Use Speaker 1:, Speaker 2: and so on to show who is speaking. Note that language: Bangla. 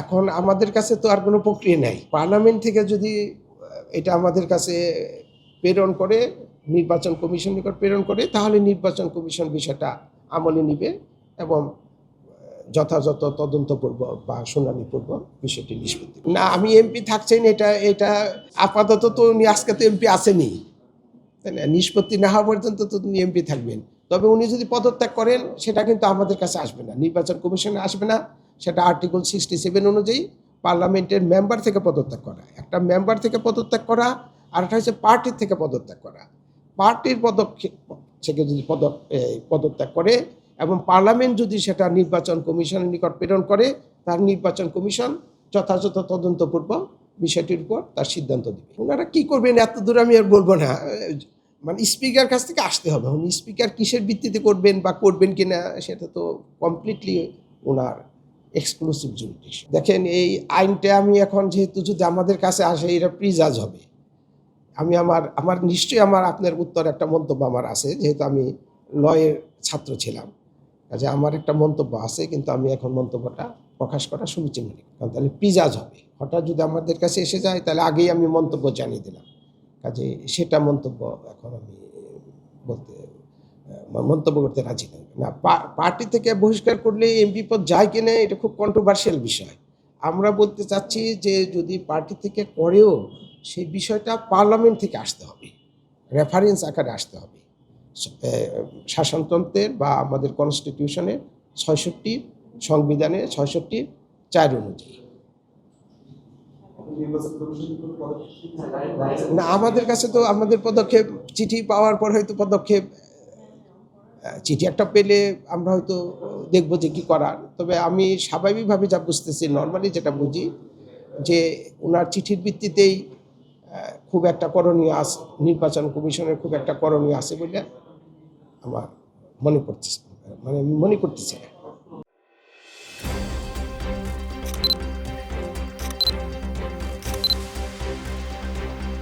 Speaker 1: এখন আমাদের কাছে তো আর কোনো প্রক্রিয়া নাই। পার্লামেন্ট থেকে যদি এটা আমাদের কাছে প্রেরণ করে, নির্বাচন কমিশন নিকট প্রেরণ করে, তাহলে নির্বাচন কমিশন বিষয়টা আমলে নিবে এবং যথাযথ তদন্তপূর্বক বা শুনানিপূর্বক বিষয়টি নিষ্পত্তি। না, আমি এমপি থাকছেন এটা আপাতত তো উনি আজকে তো এমপি আসেনি, তাই না? নিষ্পত্তি না হওয়া পর্যন্ত তো উনি এমপি থাকবেন। তবে উনি যদি পদত্যাগ করেন সেটা কিন্তু আমাদের কাছে আসবে না, নির্বাচন কমিশনে আসবে না। সেটা আর্টিকেল 67 অনুযায়ী পার্লামেন্টের মেম্বার থেকে পদত্যাগ করা, একটা মেম্বার থেকে পদত্যাগ করা, আর একটা হচ্ছে পার্টির থেকে পদত্যাগ করা। পার্টির পদক্ষেপ থেকে যদি পদত্যাগ করে এবং পার্লামেন্ট যদি সেটা নির্বাচন কমিশনের নিকট প্রেরণ করে, তার নির্বাচন কমিশন যথাযথ তদন্তপূর্বক বিষয়টির উপর তার সিদ্ধান্ত দেবে। ওনারা কী করবেন এত দূর আমি আর বলবো না, মানে স্পিকার কাছ থেকে আসতে হবে। উনি স্পিকার কিসের ভিত্তিতে করবেন বা করবেন কিনা সেটা তো কমপ্লিটলি ওনার এক্সক্লুসিভ জুরিডিকশন। দেখেন, এই আইনটা আমি এখন যেহেতু যদি আমাদের কাছে আসে এটা প্রিজাজ হবে। আমি আমার নিশ্চয়ই আপনার উত্তর একটা মন্তব্য আমার আছে, যেহেতু আমি লয়ের ছাত্র ছিলাম, কাজে আমার একটা মন্তব্য আছে, কিন্তু আমি এখন মন্তব্যটা প্রকাশ করা সমীচীন মনে করি, কারণ তাহলে প্রিজাজ হবে। হঠাৎ যদি আমাদের কাছে এসে যায় তাহলে আগেই আমি মন্তব্য জানিয়ে দিলাম, কাজে সেটা মন্তব্য এখন আমি মন্তব্য করতে রাজি নই। না, পার্টি থেকে বহিষ্কার করলে এমপি পদ যায় কিনা এটা খুব কন্ট্রোভার্সিয়াল বিষয়। আমরা বলতে চাচ্ছি যে যদি পার্টি থেকে করেও সেই বিষয়টা পার্লামেন্ট থেকে আসতে হবে, রেফারেন্স আকারে আসতে হবে শাসনতন্ত্রের বা আমাদের কনস্টিটিউশনের 66 সংবিধানের 66(4) অনুযায়ী। না, আমাদের কাছে তো আমাদের পদক্ষেপ চিঠি পাওয়ার পর হয়তো পদক্ষেপ, চিঠি একটা পেলে আমরা হয়তো দেখবো যে কী করার। তবে আমি স্বাভাবিকভাবে যা বুঝতেছি, নর্মালি যেটা বুঝি, যে ওনার চিঠির ভিত্তিতেই খুব একটা করণীয় আছে, নির্বাচন কমিশনের খুব একটা করণীয় আছে বলে আমার মনে করতেছে, মানে মনে করতেছে।